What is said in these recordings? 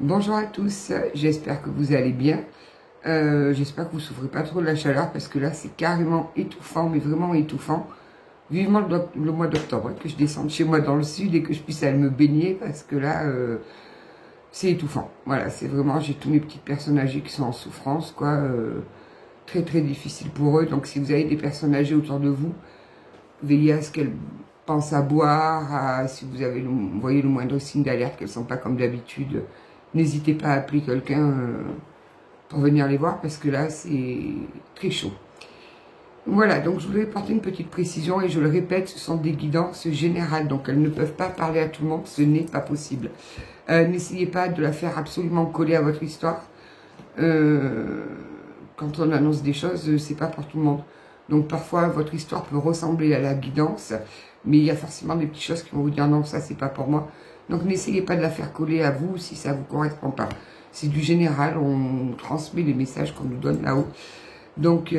Bonjour à tous, j'espère que vous allez bien. J'espère que vous ne souffrez pas trop de la chaleur parce que là c'est carrément étouffant, mais vraiment étouffant. Vivement le mois d'octobre, que je descende chez moi dans le sud et que je puisse aller me baigner parce que là c'est étouffant. Voilà, c'est vraiment, j'ai tous mes petites personnes âgées qui sont en souffrance, quoi. Très très difficile pour eux. Donc si vous avez des personnes âgées autour de vous, veillez à ce qu'elles pensent à boire, si vous avez voyez le moindre signe d'alerte, qu'elles ne sont pas comme d'habitude. N'hésitez pas à appeler quelqu'un pour venir les voir parce que là, c'est très chaud. Voilà, donc je voulais apporter une petite précision et je le répète, ce sont des guidances générales, donc elles ne peuvent pas parler à tout le monde, ce n'est pas possible. N'essayez pas de la faire absolument coller à votre histoire. Quand on annonce des choses, c'est pas pour tout le monde. Donc parfois, votre histoire peut ressembler à la guidance, mais il y a forcément des petites choses qui vont vous dire non, ça c'est pas pour moi. Donc n'essayez pas de la faire coller à vous si ça vous correspond pas. C'est du général, on transmet les messages qu'on nous donne là-haut. Donc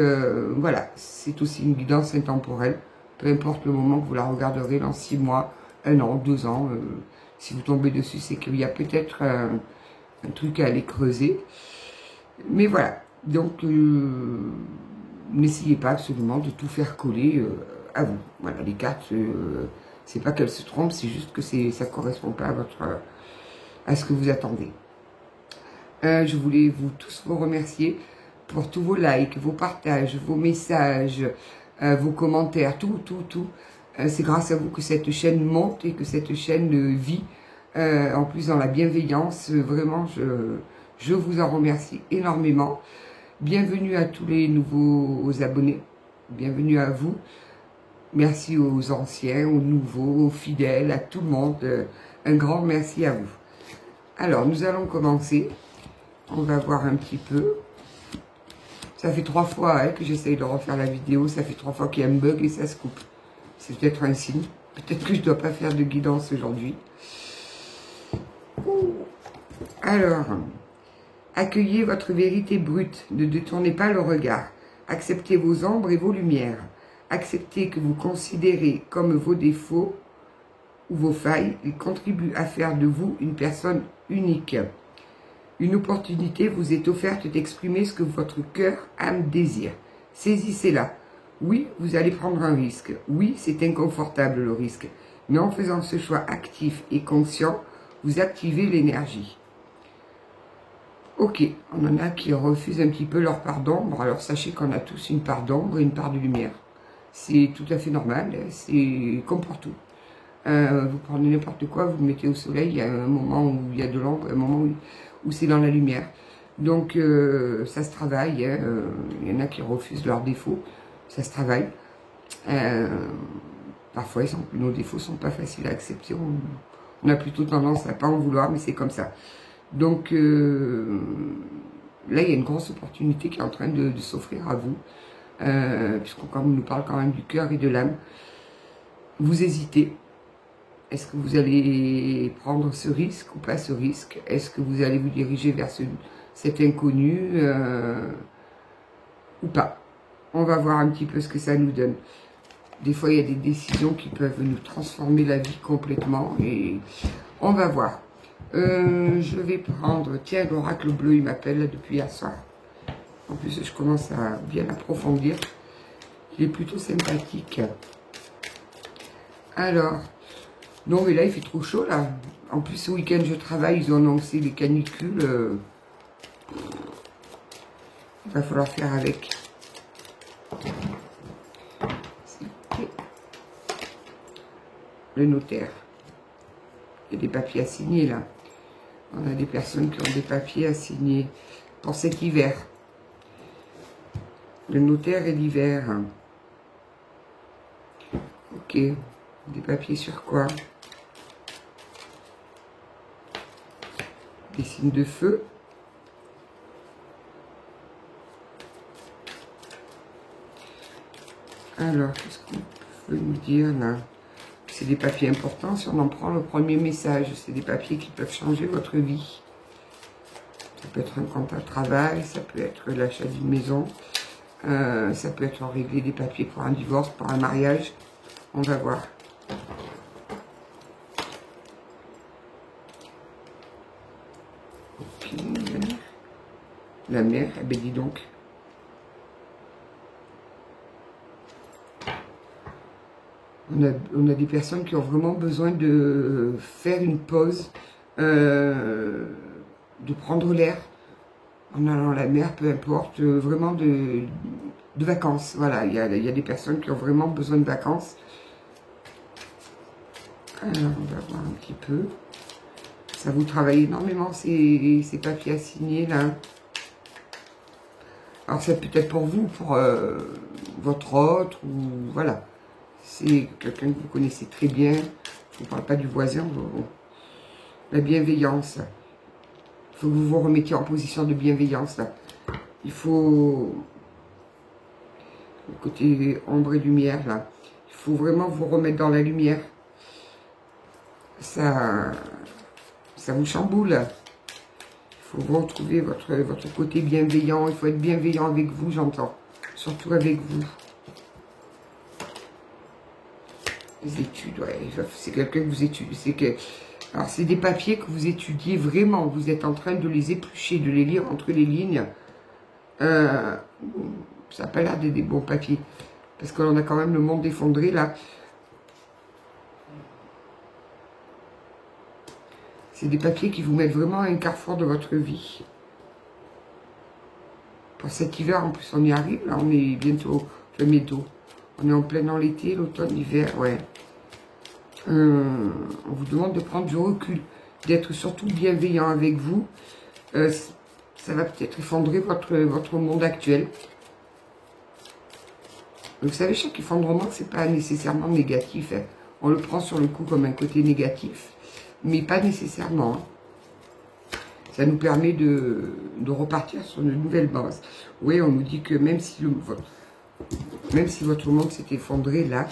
voilà, c'est aussi une guidance intemporelle. Peu importe le moment que vous la regarderez, dans 6 mois, 1 an, 2 ans, si vous tombez dessus, c'est qu'il y a peut-être un truc à aller creuser. Mais voilà, donc n'essayez pas absolument de tout faire coller à vous. Voilà, les cartes, c'est pas qu'elles se trompent, c'est juste que ça ne correspond pas à ce que vous attendez. Je voulais tous vous remercier pour tous vos likes, vos partages, vos messages, vos commentaires, tout. C'est grâce à vous que cette chaîne monte et que cette chaîne vit. En plus dans la bienveillance, vraiment, je vous en remercie énormément. Bienvenue à tous les nouveaux abonnés. Bienvenue à vous. Merci aux anciens, aux nouveaux, aux fidèles, à tout le monde. Un grand merci à vous. Alors, nous allons commencer. On va voir un petit peu. Ça fait 3 fois que j'essaye de refaire la vidéo. Ça fait 3 fois qu'il y a un bug et ça se coupe. C'est peut-être un signe. Peut-être que je ne dois pas faire de guidance aujourd'hui. Alors, accueillez votre vérité brute. Ne détournez pas le regard. Acceptez vos ombres et vos lumières. Acceptez que vous considérez comme vos défauts ou vos failles. Ils contribuent à faire de vous une personne unique. Une opportunité vous est offerte d'exprimer ce que votre cœur, âme désire. Saisissez-la. Oui, vous allez prendre un risque. Oui, c'est inconfortable le risque. Mais en faisant ce choix actif et conscient, vous activez l'énergie. Ok, on en a qui refusent un petit peu leur part d'ombre. Alors sachez qu'on a tous une part d'ombre et une part de lumière. C'est tout à fait normal, c'est comme pour tout. Vous prenez n'importe quoi, vous le mettez au soleil, il y a un moment où il y a de l'ombre, un moment où c'est dans la lumière. Donc ça se travaille, il y en a qui refusent leurs défauts, ça se travaille. Parfois nos défauts ne sont pas faciles à accepter, on a plutôt tendance à ne pas en vouloir, mais c'est comme ça. Donc là il y a une grosse opportunité qui est en train de s'offrir à vous, puisqu'on nous parle quand même du cœur et de l'âme. Vous hésitez. Est-ce que vous allez prendre ce risque ou pas ce risque? Est-ce que vous allez vous diriger vers cet inconnu ou pas? On va voir un petit peu ce que ça nous donne. Des fois, il y a des décisions qui peuvent nous transformer la vie complètement et on va voir. Je vais prendre, tiens, l'oracle bleu, il m'appelle là depuis hier soir. En plus, je commence à bien approfondir. Il est plutôt sympathique. Alors... non, mais là, il fait trop chaud, là. En plus, ce week-end, je travaille. Ils ont annoncé les canicules. Il va falloir faire avec. Le notaire. Il y a des papiers à signer, là. On a des personnes qui ont des papiers à signer pour cet hiver. Le notaire et l'hiver. Ok. Des papiers sur quoi? Des signes de feu. Alors, qu'est-ce qu'on peut nous dire là? C'est des papiers importants si on en prend le premier message. C'est des papiers qui peuvent changer votre vie. Ça peut être un contrat de travail, ça peut être l'achat d'une maison, ça peut être régler des papiers pour un divorce, pour un mariage. On va voir. Ok, la mer, eh ben dis donc. On a des personnes qui ont vraiment besoin de faire une pause, de prendre l'air en allant à la mer, peu importe, vraiment de vacances. Voilà, il y a des personnes qui ont vraiment besoin de vacances. Alors, on va voir un petit peu. Ça vous travaille énormément ces papiers à signer là. Alors c'est peut-être pour vous, pour votre hôte, ou voilà. C'est quelqu'un que vous connaissez très bien. Je ne vous parle pas du voisin. Bon. La bienveillance. Il faut que vous vous remettiez en position de bienveillance là. Il faut... Le côté ombre et lumière là. Il faut vraiment vous remettre dans la lumière. Ça vous chamboule. Il faut retrouver votre côté bienveillant. Il faut être bienveillant avec vous, j'entends. Surtout avec vous. Les études, ouais. C'est quelqu'un que vous étudiez. Alors, c'est des papiers que vous étudiez vraiment. Vous êtes en train de les éplucher, de les lire entre les lignes. Ça n'a pas l'air d'être des bons papiers. Parce qu'on a quand même le monde effondré, là. C'est des papiers qui vous mettent vraiment à un carrefour de votre vie. Pour cet hiver, en plus, on y arrive. Là, on est bientôt, on est en plein dans l'été, l'automne, l'hiver, ouais. On vous demande de prendre du recul, d'être surtout bienveillant avec vous. Ça va peut-être effondrer votre monde actuel. Vous savez, chaque effondrement, c'est pas nécessairement négatif. Hein. On le prend sur le coup comme un côté négatif, mais pas nécessairement. Hein. Ça nous permet de repartir sur une nouvelle base. Oui, on nous dit que même si votre monde s'est effondré, là,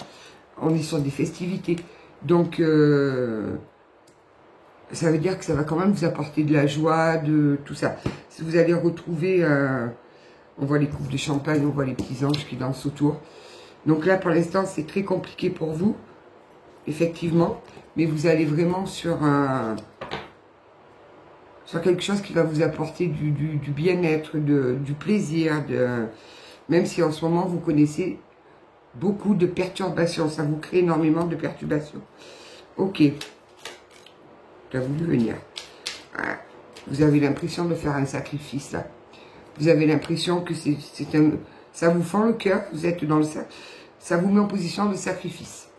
on est sur des festivités. Donc, ça veut dire que ça va quand même vous apporter de la joie, de tout ça. Si vous allez retrouver, on voit les coupes de champagne, on voit les petits anges qui dansent autour. Donc là, pour l'instant, c'est très compliqué pour vous, effectivement. Mais vous allez vraiment sur quelque chose qui va vous apporter du bien-être, du plaisir, même si en ce moment, vous connaissez beaucoup de perturbations. Ça vous crée énormément de perturbations. Ok. Tu as voulu venir. Ah. Vous avez l'impression de faire un sacrifice, là. Vous avez l'impression que ça vous fend le cœur. Vous êtes dans le... Ça vous met en position de sacrifice.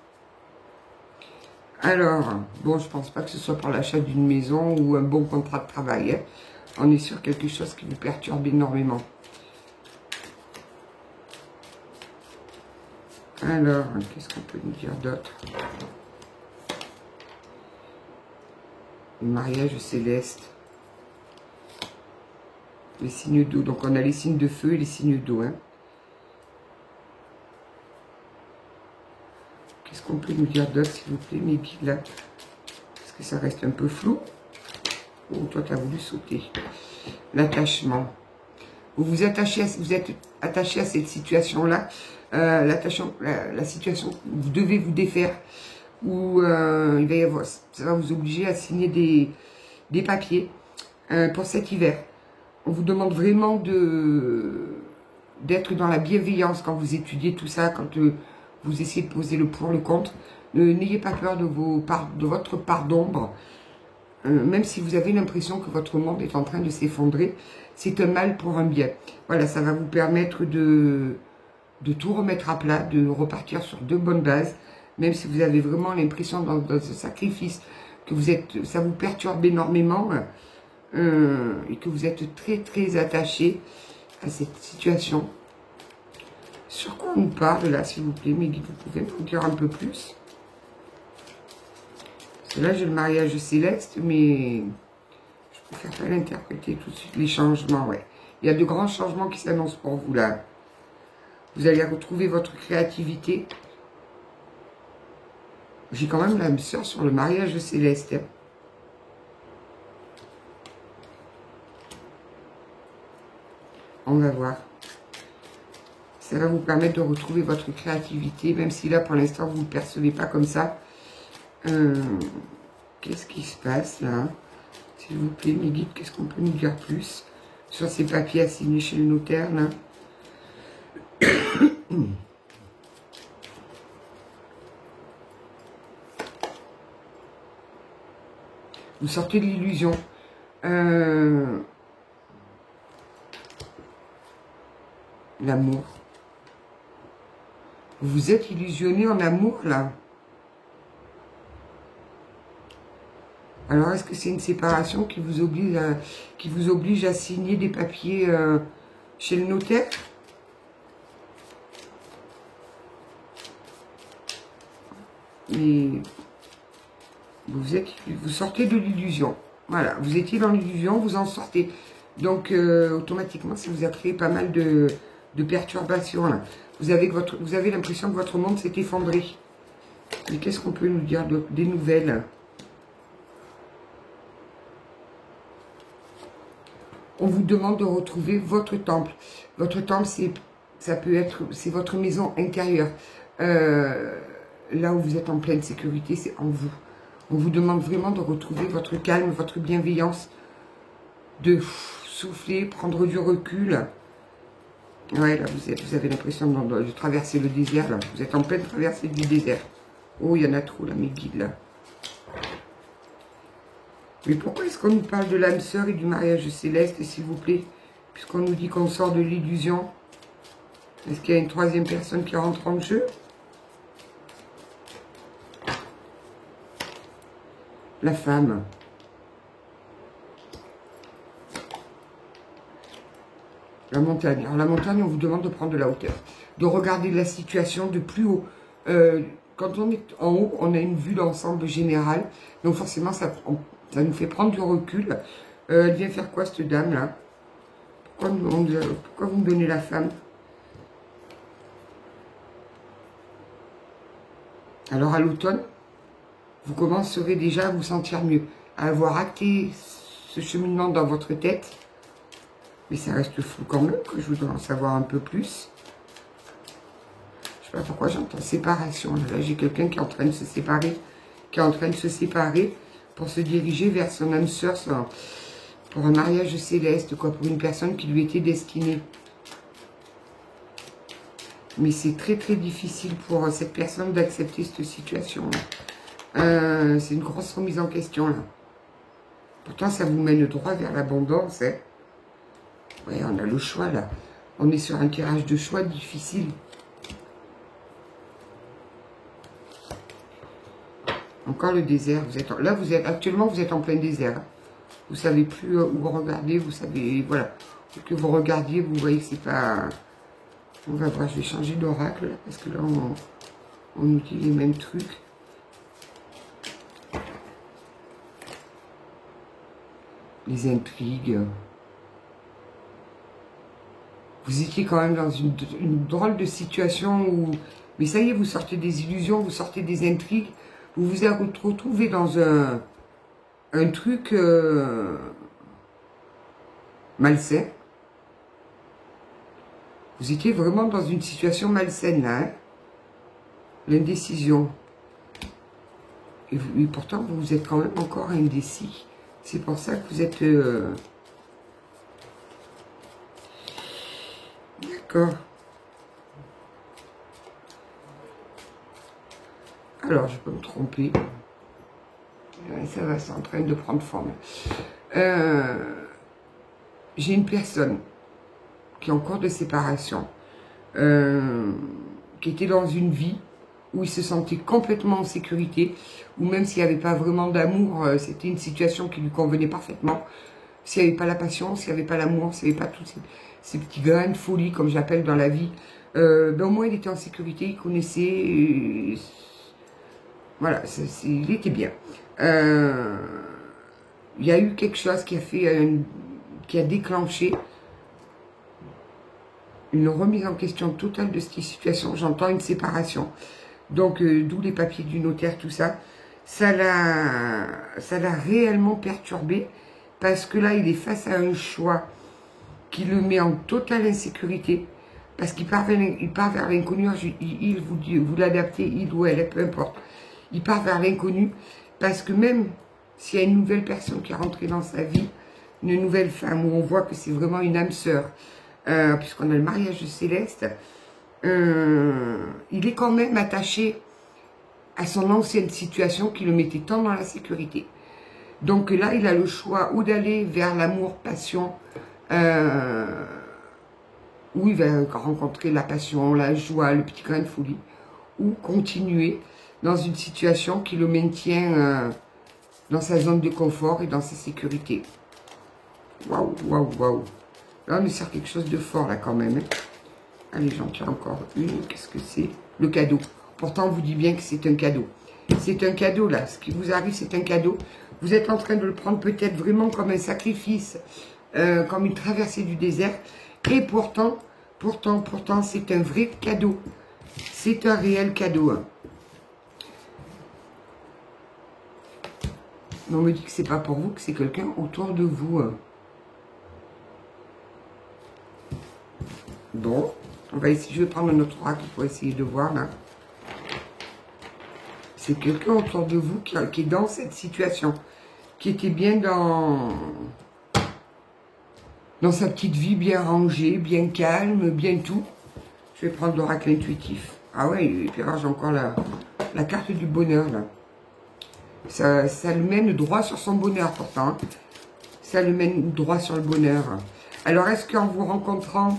Alors, bon, je pense pas que ce soit pour l'achat d'une maison ou un bon contrat de travail. Hein. On est sur quelque chose qui vous perturbe énormément. Alors, qu'est-ce qu'on peut nous dire d'autre? Le mariage céleste. Les signes d'eau. Donc, on a les signes de feu et les signes d'eau. Hein. Qu'est-ce qu'on peut nous dire d'autre, s'il vous plaît, mes guides, là? Parce que ça reste un peu flou. Oh, toi, tu as voulu sauter. L'attachement. Vous êtes attaché à cette situation-là. La situation, vous devez vous défaire. Ou il va y avoir, ça va vous obliger à signer des papiers pour cet hiver. On vous demande vraiment d'être dans la bienveillance quand vous étudiez tout ça, quand vous essayez de poser le pour, le contre. N'ayez pas peur de votre part d'ombre. Même si vous avez l'impression que votre monde est en train de s'effondrer, c'est un mal pour un bien. Voilà, ça va vous permettre de tout remettre à plat, de repartir sur de bonnes bases, même si vous avez vraiment l'impression dans ce sacrifice que ça vous perturbe énormément et que vous êtes très très attaché à cette situation. Sur quoi on nous parle là, s'il vous plaît, mes guides, vous pouvez m'en dire un peu plus? Parce que là, j'ai le mariage céleste, mais je préfère pas l'interpréter tout de suite. Les changements, ouais. Il y a de grands changements qui s'annoncent pour vous là. Vous allez retrouver votre créativité. J'ai quand même l'âme sœur sur le mariage céleste. Hein. On va voir. Ça va vous permettre de retrouver votre créativité, même si là, pour l'instant, vous ne le percevez pas comme ça. Qu'est-ce qui se passe, là? S'il vous plaît, mes guides, qu'est-ce qu'on peut nous dire plus sur ces papiers à signer chez le notaire, là? Vous sortez de l'illusion. L'amour. Vous vous êtes illusionné en amour, là. Alors, est-ce que c'est une séparation qui vous oblige à signer des papiers chez le notaire? Mais vous sortez de l'illusion. Voilà, vous étiez dans l'illusion, vous en sortez. Donc, automatiquement, ça vous a créé pas mal de perturbations, là. Vous avez l'impression que votre monde s'est effondré. Mais qu'est-ce qu'on peut nous dire des nouvelles? On vous demande de retrouver votre temple. Votre temple, c'est votre maison intérieure. Là où vous êtes en pleine sécurité, c'est en vous. On vous demande vraiment de retrouver votre calme, votre bienveillance, de souffler, prendre du recul. Ouais, là, vous avez l'impression de traverser le désert, là. Vous êtes en pleine traversée du désert. Oh, il y en a trop, là, mes guides, là. Mais pourquoi est-ce qu'on nous parle de l'âme sœur et du mariage céleste, s'il vous plaît? Puisqu'on nous dit qu'on sort de l'illusion. Est-ce qu'il y a une troisième personne qui rentre en jeu? La femme. La montagne. Alors, la montagne, on vous demande de prendre de la hauteur. De regarder la situation de plus haut. Quand on est en haut, on a une vue d'ensemble générale. Donc, forcément, ça nous fait prendre du recul. Elle vient faire quoi, cette dame-là? Pourquoi vous me donnez la femme? Alors, à l'automne, vous commencerez déjà à vous sentir mieux. À avoir acté ce cheminement dans votre tête. Mais ça reste flou quand même, que je voudrais en savoir un peu plus. Je sais pas pourquoi j'entends séparation. Là, j'ai quelqu'un qui est en train de se séparer. Qui est en train de se séparer pour se diriger vers son âme sœur, pour un mariage céleste, quoi, pour une personne qui lui était destinée. Mais c'est très très difficile pour cette personne d'accepter cette situation-là. C'est une grosse remise en question, là. Pourtant, ça vous mène droit vers l'abondance, hein. Ouais, on a le choix, là. On est sur un tirage de choix difficile. Encore le désert. Actuellement, vous êtes en plein désert. Vous savez plus où regarder. Vous savez, voilà. Que vous regardiez, vous voyez que c'est pas... On va voir, je vais changer d'oracle, parce que là, on nous dit les mêmes trucs. Les intrigues. Vous étiez quand même dans une drôle de situation où... Mais ça y est, vous sortez des illusions, vous sortez des intrigues. Vous vous êtes retrouvé dans un truc malsain. Vous étiez vraiment dans une situation malsaine, là. Hein, l'indécision. Et pourtant, vous êtes quand même encore indécis. C'est pour ça que vous êtes... D'accord. Alors, je peux me tromper. Ça va, c'est en train de prendre forme. J'ai une personne qui est en cours de séparation, qui était dans une vie où il se sentait complètement en sécurité, où même s'il n'y avait pas vraiment d'amour, c'était une situation qui lui convenait parfaitement. S'il n'y avait pas la passion, s'il n'y avait pas l'amour, s'il n'y avait pas toutes ces petites graines de folie, comme j'appelle dans la vie, ben au moins il était en sécurité, il connaissait... voilà, il était bien. Il y a eu quelque chose qui a fait... qui a déclenché une remise en question totale de cette situation. J'entends une séparation. Donc, d'où les papiers du notaire, tout ça. Ça l'a réellement perturbé. Parce que là, il est face à un choix qui le met en totale insécurité. Parce qu'il part vers l'inconnu. Vous l'adaptez, il ou elle, peu importe. Il part vers l'inconnu. Parce que même S'il y a une nouvelle personne qui est rentrée dans sa vie, une nouvelle femme, où on voit que c'est vraiment une âme sœur, puisqu'on a le mariage de Céleste, il est quand même attaché à son ancienne situation qui le mettait tant dans la sécurité. Donc là, il a le choix ou d'aller vers l'amour, passion, où il va rencontrer la passion, la joie, le petit grain de folie, ou continuer dans une situation qui le maintient dans sa zone de confort et dans sa sécurité. Waouh, waouh, waouh. Là, on nous sert quelque chose de fort, là, quand même. Hein. Allez, j'en tire encore une. Qu'est-ce que c'est? Le cadeau. Pourtant, on vous dit bien que c'est un cadeau. C'est un cadeau, là. Ce qui vous arrive, c'est un cadeau. Vous êtes en train de le prendre peut-être vraiment comme un sacrifice, comme une traversée du désert. Et pourtant, c'est un vrai cadeau. C'est un réel cadeau. Hein. On me dit que c'est pas pour vous, que c'est quelqu'un autour de vous. Hein. Bon, on va essayer, je vais prendre un autre oracle pour essayer de voir là. C'est quelqu'un autour de vous qui est dans cette situation, qui était bien dans sa petite vie, bien rangée, bien calme, bien tout. Je vais prendre l'oracle intuitif. Ah ouais, et puis alors j'ai encore la carte du bonheur là. Ça le mène droit sur son bonheur pourtant. Hein. Ça le mène droit sur le bonheur. Alors est-ce qu'en vous rencontrant,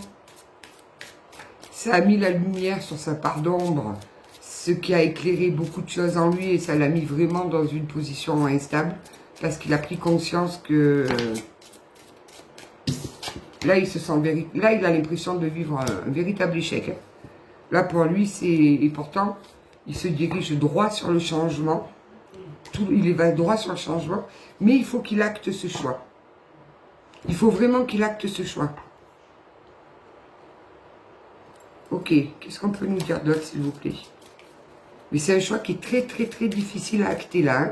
ça a mis la lumière sur sa part d'ombre, ce qui a éclairé beaucoup de choses en lui et ça l'a mis vraiment dans une position instable parce qu'il a pris conscience que là il se sent là il a l'impression de vivre un véritable échec. Là pour lui c'est et pourtant il se dirige droit sur le changement, il va droit sur le changement, mais il faut qu'il acte ce choix. Il faut vraiment qu'il acte ce choix. Ok, qu'est-ce qu'on peut nous dire d'autre, s'il vous plaît? Mais c'est un choix qui est très, très, très difficile à acter, là. Hein.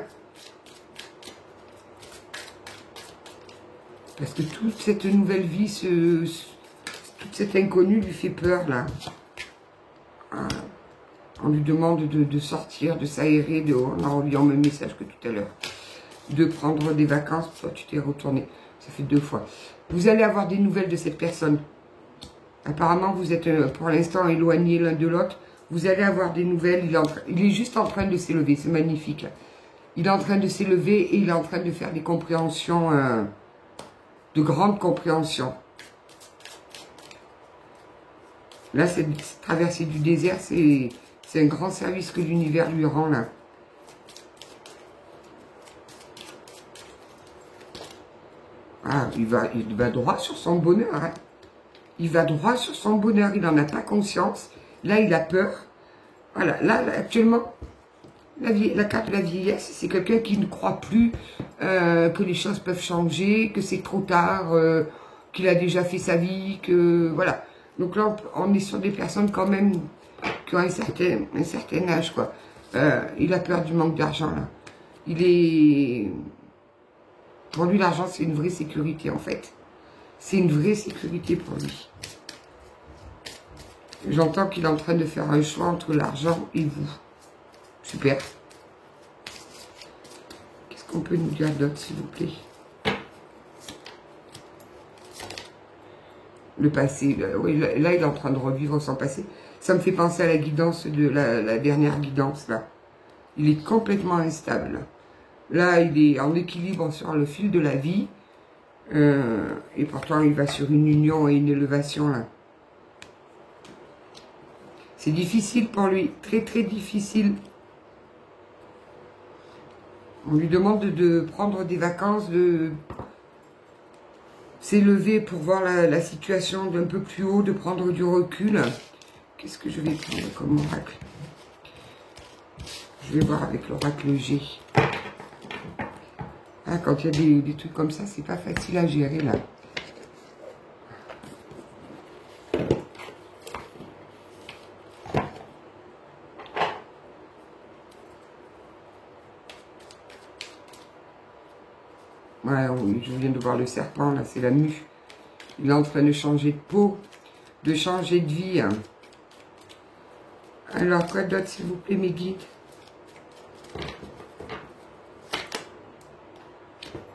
Parce que toute cette nouvelle vie, toute cette inconnue lui fait peur, là. Ah. On lui demande de sortir, de s'aérer dehors, en envoyant le même message que tout à l'heure. De prendre des vacances, soit tu t'es retourné. Ça fait 2 fois. Vous allez avoir des nouvelles de cette personne. Apparemment, vous êtes pour l'instant éloignés l'un de l'autre. Vous allez avoir des nouvelles. Il est juste en train de s'élever. C'est magnifique. Il est en train de s'élever et il est en train de faire des compréhensions, de grandes compréhensions. Là, cette traversée du désert, c'est un grand service que l'univers lui rend, là. Ah, il va droit sur son bonheur, hein. Il va droit sur son bonheur, il n'en a pas conscience. Là, il a peur. Voilà, là actuellement, la carte de la vieillesse, c'est quelqu'un qui ne croit plus que les choses peuvent changer, que c'est trop tard, qu'il a déjà fait sa vie, que voilà. Donc là, on est sur des personnes quand même qui ont un certain âge, quoi. Il a peur du manque d'argent, là. Pour lui, l'argent, c'est une vraie sécurité, en fait. C'est une vraie sécurité pour lui. J'entends qu'il est en train de faire un choix entre l'argent et vous. Super. Qu'est-ce qu'on peut nous dire d'autre, s'il vous plaît? Le passé. Oui, là, il est en train de revivre son passé. Ça me fait penser à la guidance de la dernière guidance, là. Il est complètement instable. Là, il est en équilibre sur le fil de la vie. Et pourtant, il va sur une union et une élévation, là. C'est difficile pour lui. Très, très difficile. On lui demande de prendre des vacances, de s'élever pour voir la situation d'un peu plus haut, de prendre du recul. Qu'est-ce que je vais prendre comme oracle? Je vais voir avec l'oracle G. Ah, quand il y a des trucs comme ça, c'est pas facile à gérer, là. Ouais, oui, je viens de voir le serpent, là, c'est la mue. Il est en train de changer de peau, de changer de vie. Hein. Alors, quoi d'autre, s'il vous plaît, mes guides?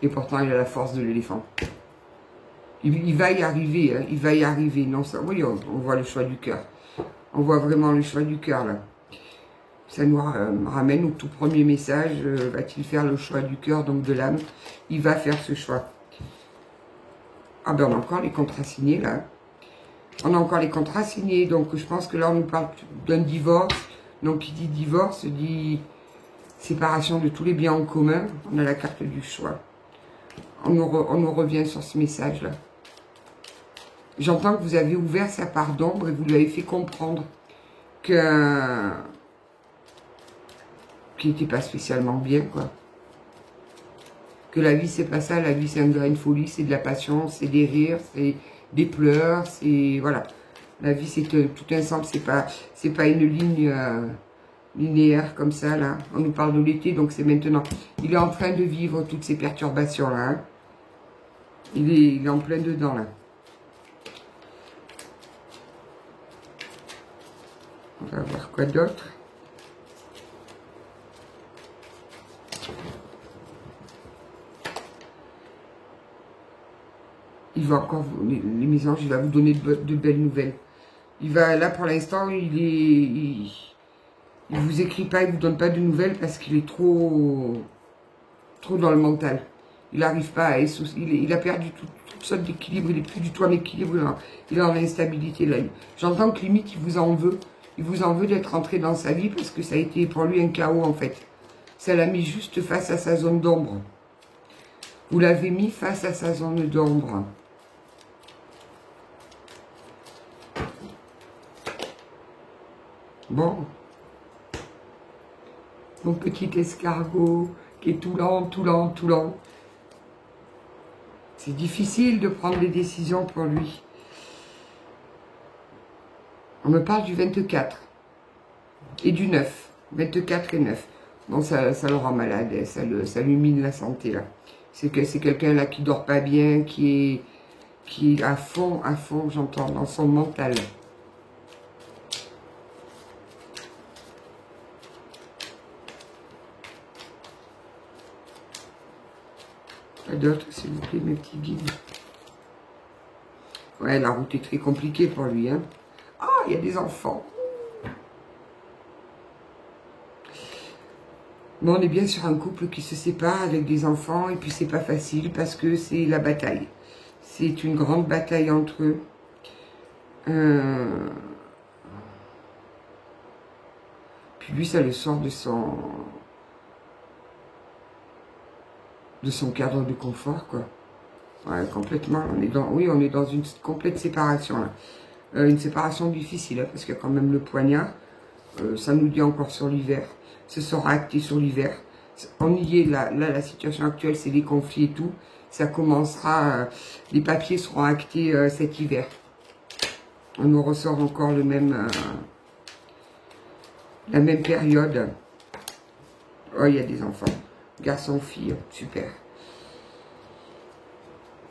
Et pourtant, il a la force de l'éléphant. Il va y arriver, hein, il va y arriver. Non, ça, oui, on voit le choix du cœur. On voit vraiment le choix du cœur, là. Ça nous ramène au tout premier message. Va-t-il faire le choix du cœur, donc de l'âme? Il va faire ce choix. Ah ben, on a encore les contrats signés, là. On a encore les contrats signés. Donc, je pense que là, on nous parle d'un divorce. Donc, qui dit divorce, dit séparation de tous les biens en commun. On a la carte du choix. On nous revient sur ce message-là. J'entends que vous avez ouvert sa part d'ombre et vous lui avez fait comprendre que qui n'était pas spécialement bien, quoi. Que la vie, c'est pas ça. La vie, c'est un grain de folie, c'est de la passion, c'est des rires, c'est des pleurs, c'est... Voilà. La vie, c'est tout ensemble, c'est pas une ligne linéaire comme ça, là. On nous parle de l'été, donc c'est maintenant. Il est en train de vivre toutes ces perturbations-là. Hein. Il est en plein dedans, là. On va voir quoi d'autre. Il va encore, les mésanges, il va vous donner de belles nouvelles. Il va, là, pour l'instant, il vous écrit pas, il vous donne pas de nouvelles parce qu'il est trop dans le mental. Il n'arrive pas à... Il a perdu toute sorte d'équilibre, il est plus du tout en équilibre, il est en instabilité, là. J'entends que limite, il vous en veut. Il vous en veut d'être entré dans sa vie parce que ça a été pour lui un chaos, en fait. Ça l'a mis juste face à sa zone d'ombre. Vous l'avez mis face à sa zone d'ombre. Bon. Mon petit escargot qui est tout lent, tout lent, tout lent. C'est difficile de prendre des décisions pour lui. On me parle du 24 et du 9. 24 et 9. Bon, ça le rend malade, ça lui mine la santé, là. C'est quelqu'un, là, qui dort pas bien, qui est à fond, j'entends, dans son mental. D'autres, s'il vous plaît, mes petits guides. Ouais, la route est très compliquée pour lui, hein. Ah, il y a des enfants. Bon, on est bien sur un couple qui se sépare avec des enfants, et puis c'est pas facile parce que c'est la bataille. C'est une grande bataille entre eux. Puis lui, ça le sort de son cadre de confort, quoi. Ouais, complètement. Oui, on est dans une complète séparation, là. Une séparation difficile, hein, parce qu'il y a quand même le poignard. Ça nous dit encore sur l'hiver. Ce sera acté sur l'hiver. On y est, là, la situation actuelle, c'est les conflits et tout. Ça commencera, les papiers seront actés cet hiver. On nous ressort encore la même période. Oh, il y a des enfants. Garçon, fille, super.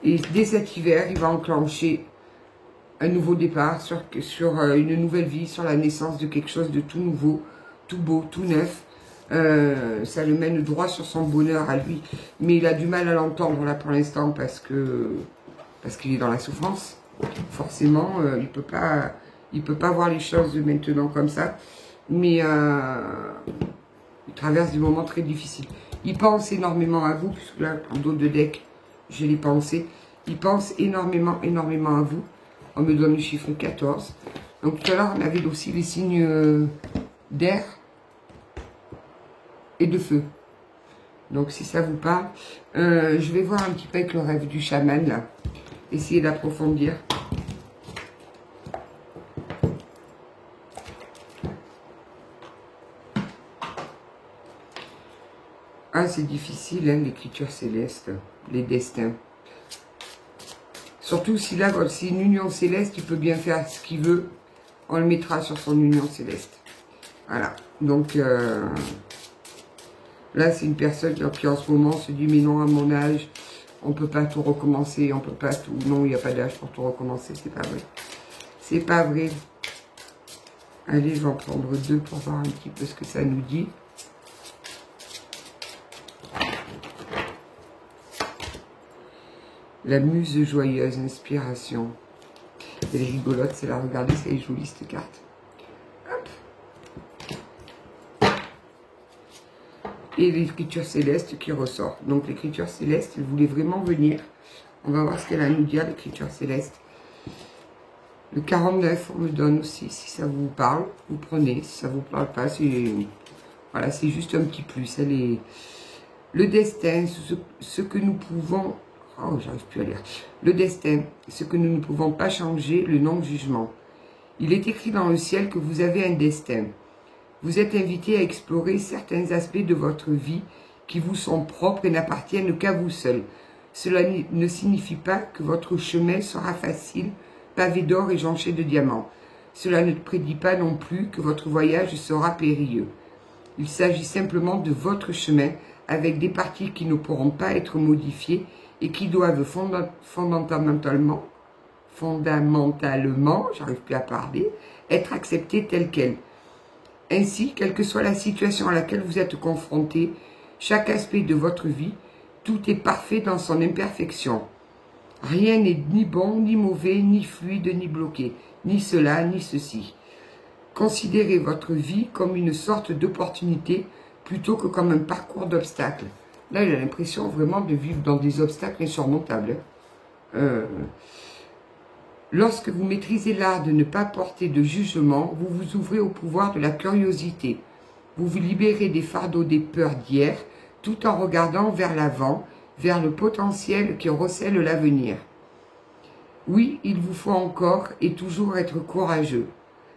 Et dès cet hiver, il va enclencher un nouveau départ sur une nouvelle vie, sur la naissance de quelque chose de tout nouveau, tout beau, tout neuf. Ça le mène droit sur son bonheur à lui. Mais il a du mal à l'entendre là pour l'instant parce qu'il est dans la souffrance. Forcément, il peut pas voir les choses maintenant comme ça. Mais il traverse des moments très difficiles. Il pense énormément à vous, puisque là, en dos de deck, j'ai les pensées. Il pense énormément, énormément à vous. On me donne le chiffre 14. Donc tout à l'heure, on avait aussi les signes d'air et de feu. Donc si ça vous parle, je vais voir un petit peu avec le rêve du chaman, là. Essayer d'approfondir. Ah, c'est difficile, hein, l'écriture céleste, les destins. Surtout si là, c'est une union céleste, il peut bien faire ce qu'il veut. On le mettra sur son union céleste. Voilà. Donc, là, c'est une personne qui en ce moment se dit, mais non, à mon âge, on peut pas tout recommencer, on peut pas tout... Non, il n'y a pas d'âge pour tout recommencer, c'est pas vrai. C'est pas vrai. Allez, je vais en prendre deux pour voir un petit peu ce que ça nous dit. La muse joyeuse, inspiration. Elle est rigolote, c'est là, regardez, c'est jolie cette carte. Hop. Et l'écriture céleste qui ressort. Donc l'écriture céleste, elle voulait vraiment venir. On va voir ce qu'elle a à nous dire, l'écriture céleste. Le 49, on me donne aussi, si ça vous parle, vous prenez. Si ça vous parle pas, c'est voilà, c'est juste un petit plus. Elle est le destin, ce que nous pouvons... Oh, j'arrive plus à lire. Le destin, ce que nous ne pouvons pas changer, le non-jugement. Il est écrit dans le ciel que vous avez un destin. Vous êtes invité à explorer certains aspects de votre vie qui vous sont propres et n'appartiennent qu'à vous seul. Cela ne signifie pas que votre chemin sera facile, pavé d'or et jonché de diamants. Cela ne prédit pas non plus que votre voyage sera périlleux. Il s'agit simplement de votre chemin avec des parties qui ne pourront pas être modifiées et qui doivent fondamentalement, j'arrive plus à parler, être acceptées telles quelles. Ainsi, quelle que soit la situation à laquelle vous êtes confronté, chaque aspect de votre vie, tout est parfait dans son imperfection. Rien n'est ni bon, ni mauvais, ni fluide, ni bloqué, ni cela, ni ceci. Considérez votre vie comme une sorte d'opportunité plutôt que comme un parcours d'obstacles. Là, il a l'impression vraiment de vivre dans des obstacles insurmontables. Lorsque vous maîtrisez l'art de ne pas porter de jugement, vous vous ouvrez au pouvoir de la curiosité. Vous vous libérez des fardeaux des peurs d'hier, tout en regardant vers l'avant, vers le potentiel qui recèle l'avenir. Oui, il vous faut encore et toujours être courageux.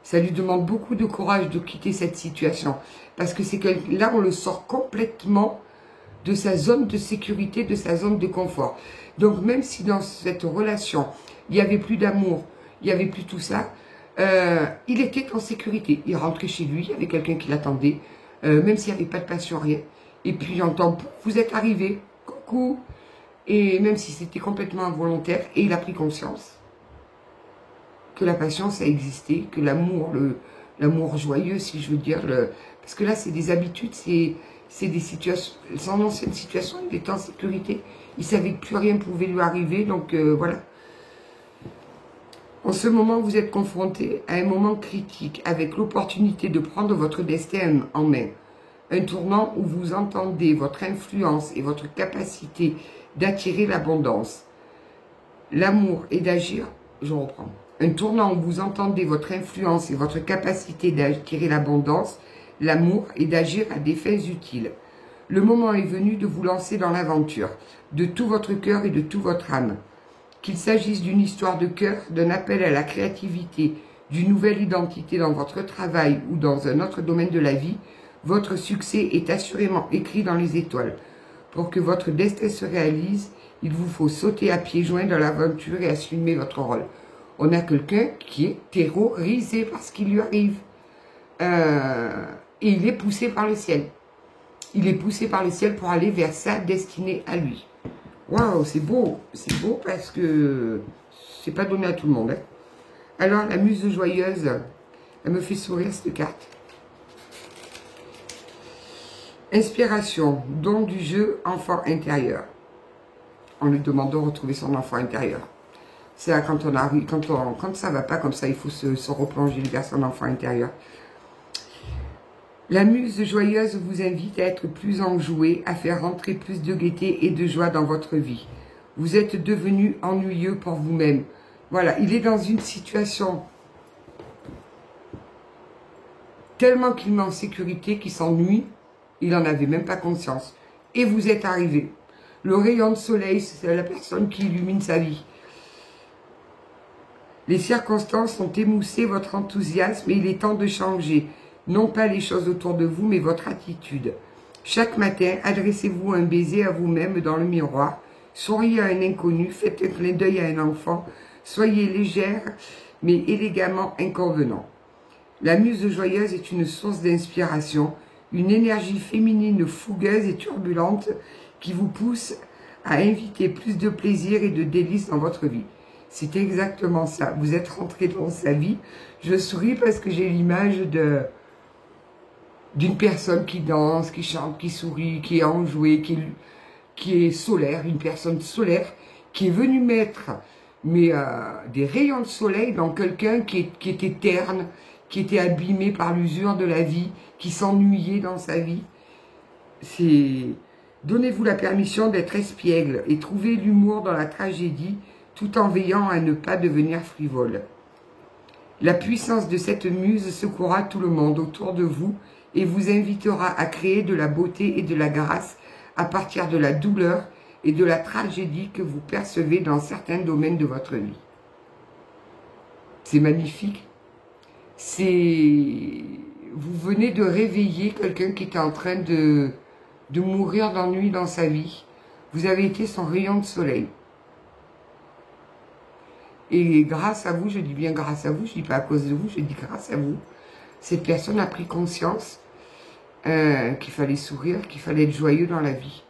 Ça lui demande beaucoup de courage de quitter cette situation, parce que c'est que là, on le sort complètement de sa zone de sécurité, de sa zone de confort. Donc, même si dans cette relation, il n'y avait plus d'amour, il n'y avait plus tout ça, il était en sécurité. Il rentrait chez lui, il y avait quelqu'un qui l'attendait, même s'il n'y avait pas de passion, rien. Et puis, j'entends, vous êtes arrivé, coucou. Et même si c'était complètement involontaire, et il a pris conscience que la passion, ça existait, que l'amour, l'amour joyeux, si je veux dire, parce que là, c'est des habitudes, c'est des situations, son ancienne situation, il était en sécurité, il savait que plus rien pouvait lui arriver, donc voilà. En ce moment, vous êtes confronté à un moment critique, avec l'opportunité de prendre votre destin en main. Un tournant où vous entendez votre influence et votre capacité d'attirer l'abondance. L'amour et d'agir, je reprends. Un tournant où vous entendez votre influence et votre capacité d'attirer l'abondance, l'amour et d'agir à des fins utiles. Le moment est venu de vous lancer dans l'aventure, de tout votre cœur et de toute votre âme. Qu'il s'agisse d'une histoire de cœur, d'un appel à la créativité, d'une nouvelle identité dans votre travail ou dans un autre domaine de la vie, votre succès est assurément écrit dans les étoiles. Pour que votre destin se réalise, il vous faut sauter à pieds joints dans l'aventure et assumer votre rôle. On a quelqu'un qui est terrorisé par ce qui lui arrive. Et il est poussé par le ciel. Il est poussé par le ciel pour aller vers sa destinée à lui. Waouh, c'est beau. C'est beau parce que c'est pas donné à tout le monde. Hein. Alors, la muse joyeuse, elle me fait sourire cette carte. Inspiration, don du jeu, enfant intérieur. On lui demande de retrouver son enfant intérieur. C'est quand on arrive, quand ça va pas comme ça, il faut se replonger vers son enfant intérieur. La muse joyeuse vous invite à être plus enjoué, à faire rentrer plus de gaieté et de joie dans votre vie. Vous êtes devenu ennuyeux pour vous-même. Voilà, il est dans une situation tellement qu'il met en sécurité, qu'il s'ennuie, il n'en avait même pas conscience. Et vous êtes arrivé. Le rayon de soleil, c'est la personne qui illumine sa vie. Les circonstances ont émoussé votre enthousiasme et il est temps de changer. Non pas les choses autour de vous, mais votre attitude. Chaque matin, adressez-vous un baiser à vous-même dans le miroir. Souriez à un inconnu, faites un clin d'œil à un enfant. Soyez légère, mais élégamment inconvenant. La muse joyeuse est une source d'inspiration, une énergie féminine fougueuse et turbulente qui vous pousse à inviter plus de plaisir et de délices dans votre vie. C'est exactement ça. Vous êtes rentré dans sa vie. Je souris parce que j'ai l'image d'une personne qui danse, qui chante, qui sourit, qui est enjouée, qui est solaire, une personne solaire qui est venu mettre des rayons de soleil dans quelqu'un qui était terne, qui était abîmé par l'usure de la vie, qui s'ennuyait dans sa vie. Donnez-vous la permission d'être espiègle et trouvez l'humour dans la tragédie tout en veillant à ne pas devenir frivole. La puissance de cette muse secourra tout le monde autour de vous et vous invitera à créer de la beauté et de la grâce à partir de la douleur et de la tragédie que vous percevez dans certains domaines de votre vie. C'est magnifique. Vous venez de réveiller quelqu'un qui était en train de mourir d'ennui dans sa vie. Vous avez été son rayon de soleil. Et grâce à vous, je dis bien grâce à vous, je dis pas à cause de vous, je dis grâce à vous, cette personne a pris conscience qu'il fallait sourire, qu'il fallait être joyeux dans la vie.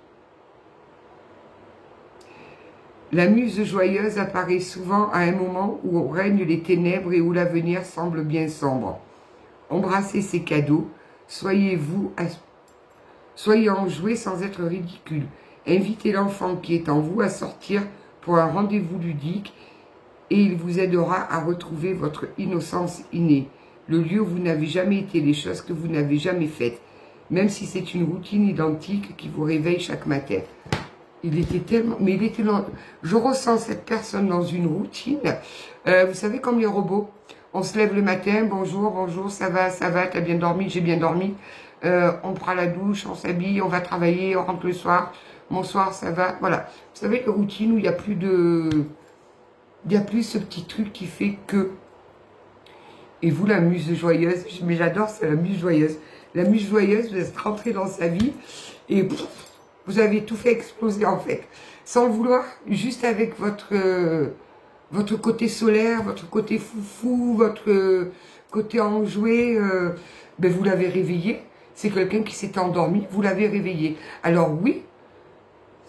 La muse joyeuse apparaît souvent à un moment où règnent les ténèbres et où l'avenir semble bien sombre. Embrassez ces cadeaux, soyez enjoués sans être ridicule. Invitez l'enfant qui est en vous à sortir pour un rendez-vous ludique et il vous aidera à retrouver votre innocence innée, le lieu où vous n'avez jamais été, les choses que vous n'avez jamais faites, même si c'est une routine identique qui vous réveille chaque matin. Il était tellement... Mais il était dans... Je ressens cette personne dans une routine. Vous savez, comme les robots. On se lève le matin, bonjour, bonjour, ça va, t'as bien dormi, j'ai bien dormi. On prend la douche, on s'habille, on va travailler, on rentre le soir. Bonsoir, ça va, voilà. Vous savez, les routines où il n'y a plus de... Il n'y a plus ce petit truc qui fait que... Et vous, la muse joyeuse, mais j'adore, c'est la muse joyeuse. La muse joyeuse, vous êtes rentré dans sa vie et... Vous avez tout fait exploser en fait, sans le vouloir, juste avec votre côté solaire, votre côté foufou, votre côté enjoué, ben vous l'avez réveillé. C'est quelqu'un qui s'était endormi, vous l'avez réveillé. Alors oui,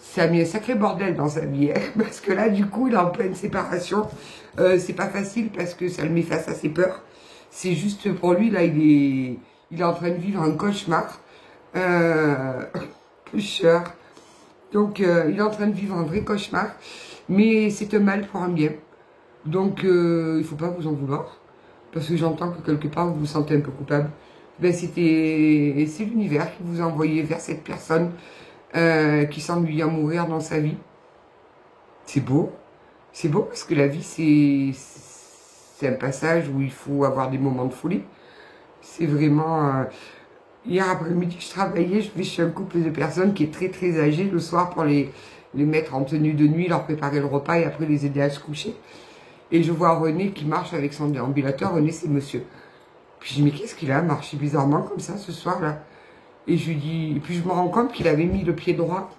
ça a mis un sacré bordel dans sa vie, hein, parce que là du coup il est en pleine séparation. C'est pas facile parce que ça le met face à ses peurs. C'est juste pour lui, là il est en train de vivre un cauchemar. Donc il est en train de vivre un vrai cauchemar, mais c'est un mal pour un bien. Donc il ne faut pas vous en vouloir, parce que j'entends que quelque part vous vous sentez un peu coupable. Ben c'est l'univers qui vous a envoyé vers cette personne qui s'ennuie à mourir dans sa vie. C'est beau parce que la vie c'est un passage où il faut avoir des moments de folie. C'est vraiment... Hier après-midi, je travaillais, je vais chez un couple de personnes qui est très très âgé le soir pour les mettre en tenue de nuit, leur préparer le repas et après les aider à se coucher. Et je vois René qui marche avec son déambulateur. René, c'est monsieur. Puis je dis, mais qu'est-ce qu'il a marché bizarrement comme ça ce soir-là? Et je lui dis, et puis je me rends compte qu'il avait mis le pied droit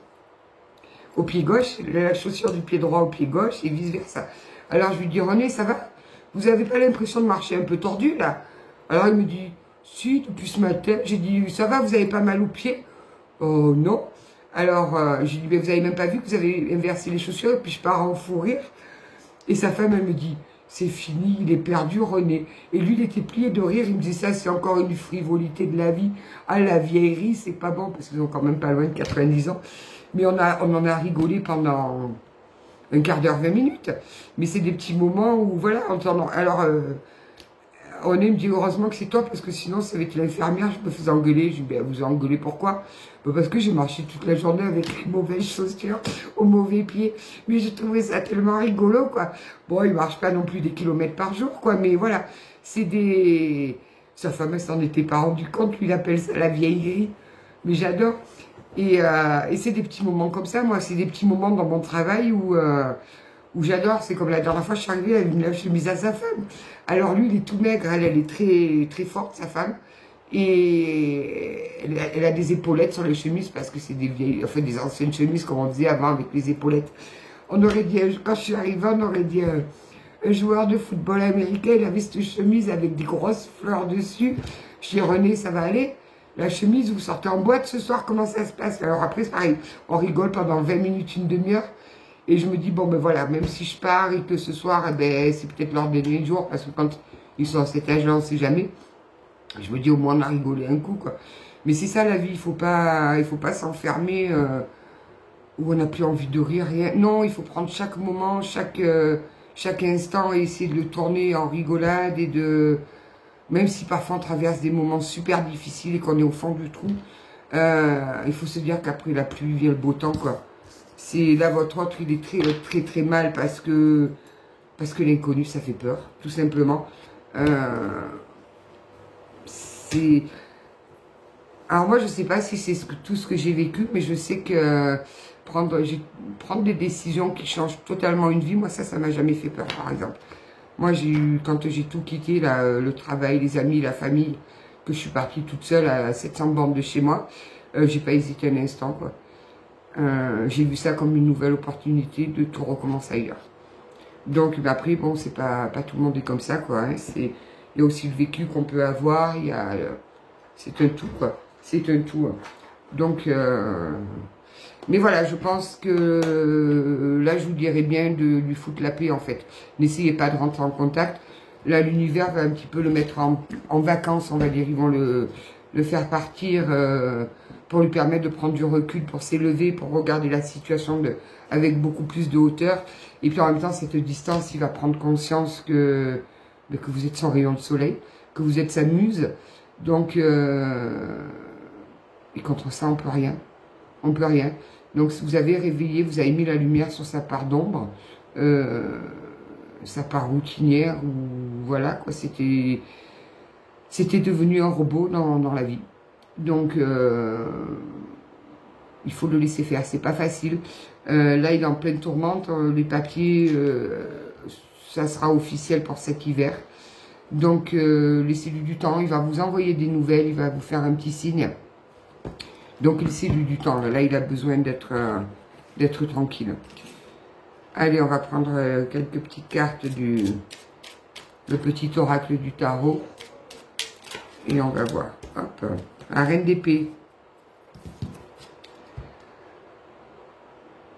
au pied gauche, la chaussure du pied droit au pied gauche et vice-versa. Alors je lui dis, René, ça va? Vous avez pas l'impression de marcher un peu tordu là? Alors il me dit... Si, depuis ce matin, j'ai dit, ça va, vous avez pas mal aux pieds? Oh non. Alors, j'ai dit, mais vous avez même pas vu que vous avez inversé les chaussures, et puis je pars en fou rire. Et sa femme, elle me dit, c'est fini, il est perdu, René. Et lui, il était plié de rire, il me disait, ça, c'est encore une frivolité de la vie. Ah, la vieillerie, c'est pas bon, parce qu'ils ont quand même pas loin de 90 ans. Mais on en a rigolé pendant un quart d'heure, 20 minutes. Mais c'est des petits moments où, voilà, alors... René me dit heureusement que c'est toi parce que sinon ça va être l'infirmière, je me faisais engueuler. Je dis ben vous engueulez pourquoi? Ben, parce que j'ai marché toute la journée avec les mauvaises chaussures aux mauvais pieds. Mais j'ai trouvé ça tellement rigolo quoi. Bon il marche pas non plus des kilomètres par jour quoi, mais voilà, c'est des... Sa femme elle s'en était pas rendu compte, lui il appelle ça la vieillerie. Mais j'adore. Et c'est des petits moments comme ça, moi c'est des petits moments dans mon travail où j'adore, c'est comme la dernière fois je suis arrivée avec une chemise à sa femme. Alors lui il est tout maigre, elle est très très forte sa femme. Et elle a des épaulettes sur les chemises parce que c'est des vieilles, enfin des anciennes chemises comme on faisait avant avec les épaulettes. On aurait dit, quand je suis arrivée, on aurait dit un joueur de football américain, il avait cette chemise avec des grosses fleurs dessus. Je dis René, ça va aller? La chemise, vous sortez en boîte ce soir, comment ça se passe? Alors après c'est pareil, on rigole pendant 20 minutes, une demi-heure. Et je me dis, bon ben voilà, même si je pars et que ce soir, eh ben, c'est peut-être leur dernier jour, parce que quand ils sont à cet âge-là, on ne sait jamais. Je me dis, au moins on a rigolé un coup, quoi. Mais c'est ça la vie, il faut pas s'enfermer où on n'a plus envie de rire, rien. Non, il faut prendre chaque moment, chaque instant et essayer de le tourner en rigolade et de... Même si parfois on traverse des moments super difficiles et qu'on est au fond du trou, il faut se dire qu'après la pluie vient le beau temps, quoi. C'est là, votre autre, il est très mal parce que l'inconnu, ça fait peur, tout simplement. Alors moi, je sais pas si c'est tout ce que j'ai vécu, mais je sais que prendre des décisions qui changent totalement une vie, moi, ça m'a jamais fait peur, par exemple. Moi, quand j'ai tout quitté, là, le travail, les amis, la famille, que je suis partie toute seule à 700 bornes de chez moi, j'ai pas hésité un instant, quoi. J'ai vu ça comme une nouvelle opportunité de tout recommencer ailleurs. Donc, après, bon, c'est pas tout le monde est comme ça, quoi. Hein. Il y a aussi le vécu qu'on peut avoir, c'est un tout, quoi. C'est un tout. Hein. Donc, mais voilà, je pense que là, je vous dirais bien de lui foutre la paix, en fait. N'essayez pas de rentrer en contact. Là, l'univers va un petit peu le mettre en vacances, on va dire. Ils vont le faire partir pour lui permettre de prendre du recul, pour s'élever, pour regarder la situation avec beaucoup plus de hauteur. Et puis en même temps, cette distance, il va prendre conscience que vous êtes son rayon de soleil, que vous êtes sa muse. Donc, et contre ça, on peut rien. On peut rien. Donc, si vous avez réveillé, vous avez mis la lumière sur sa part d'ombre, sa part routinière, ou voilà, quoi, c'était devenu un robot dans la vie. Donc, il faut le laisser faire, c'est pas facile. Là, il est en pleine tourmente, les papiers, ça sera officiel pour cet hiver. Donc, laissez-lui du temps, il va vous envoyer des nouvelles, il va vous faire un petit signe. Donc, laissez-lui du temps, là, il a besoin d'être tranquille. Allez, on va prendre quelques petites cartes le petit oracle du tarot. Et on va voir. Hop, la reine d'épée.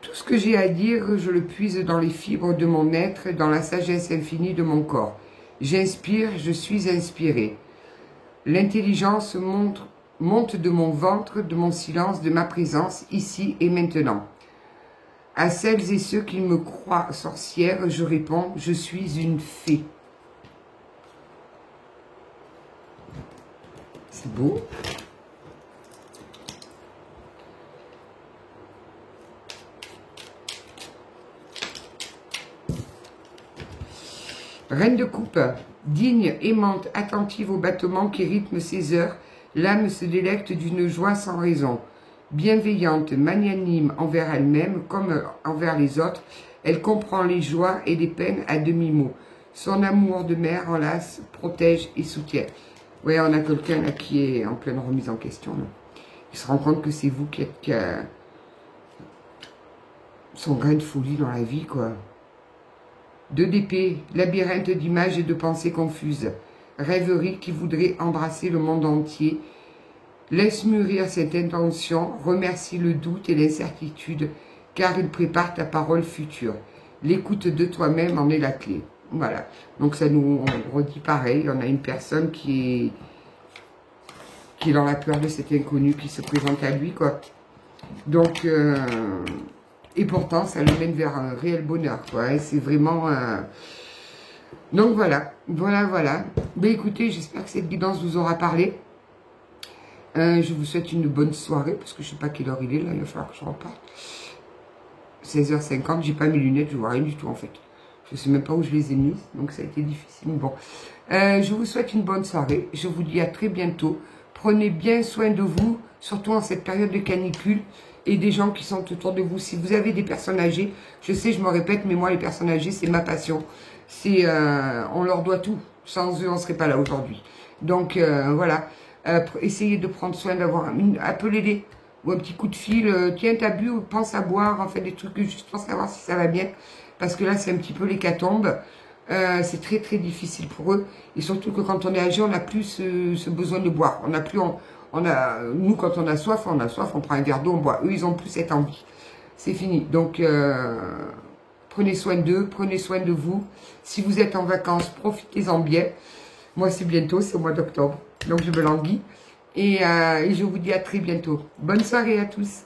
Tout ce que j'ai à dire, je le puise dans les fibres de mon être, dans la sagesse infinie de mon corps. J'inspire, je suis inspiré. L'intelligence monte de mon ventre, de mon silence, de ma présence, ici et maintenant. À celles et ceux qui me croient sorcière, je réponds, je suis une fée. C'est beau. Reine de coupe, digne, aimante, attentive au battement qui rythme ses heures, l'âme se délecte d'une joie sans raison. Bienveillante, magnanime envers elle-même comme envers les autres, elle comprend les joies et les peines à demi-mot. Son amour de mère enlace, protège et soutient. Oui, on a quelqu'un là qui est en pleine remise en question. Là. Il se rend compte que c'est vous qui êtes son grain de folie dans la vie, quoi. 2 d'épée, labyrinthe d'images et de pensées confuses. Rêverie qui voudrait embrasser le monde entier. Laisse mûrir cette intention, remercie le doute et l'incertitude, car il prépare ta parole future. L'écoute de toi-même en est la clé. Voilà. Donc ça nous redit pareil. On a une personne qui est dans la peur de cet inconnu qui se présente à lui, quoi. Donc, et pourtant, ça le mène vers un réel bonheur, quoi. Et c'est vraiment... Donc voilà. Voilà. Ben écoutez, j'espère que cette guidance vous aura parlé. Je vous souhaite une bonne soirée, parce que je ne sais pas quelle heure il est, là, il va falloir que je reparte. 16h50, j'ai pas mes lunettes, je vois rien du tout, en fait. Je ne sais même pas où je les ai mises, donc ça a été difficile. Bon, je vous souhaite une bonne soirée. Je vous dis à très bientôt. Prenez bien soin de vous, surtout en cette période de canicule, et des gens qui sont autour de vous. Si vous avez des personnes âgées, je sais, je me répète, mais moi, les personnes âgées, c'est ma passion. On leur doit tout. Sans eux, on ne serait pas là aujourd'hui. Donc, voilà. Essayez de prendre soin d'avoir... Appelez-les. Ou un petit coup de fil. Tiens, t'as bu ou pense à boire. En fait, des trucs juste pour savoir si ça va bien. Parce que là, c'est un petit peu l'hécatombe. C'est très, très difficile pour eux. Et surtout que quand on est âgé, on n'a plus ce besoin de boire. On n'a plus... nous, quand on a soif, on prend un verre d'eau, on boit. Eux, ils ont plus cette envie. C'est fini. Donc, prenez soin d'eux, prenez soin de vous. Si vous êtes en vacances, profitez-en bien. Moi, c'est bientôt, c'est au mois d'octobre. Donc, je me languis. Et je vous dis à très bientôt. Bonne soirée à tous.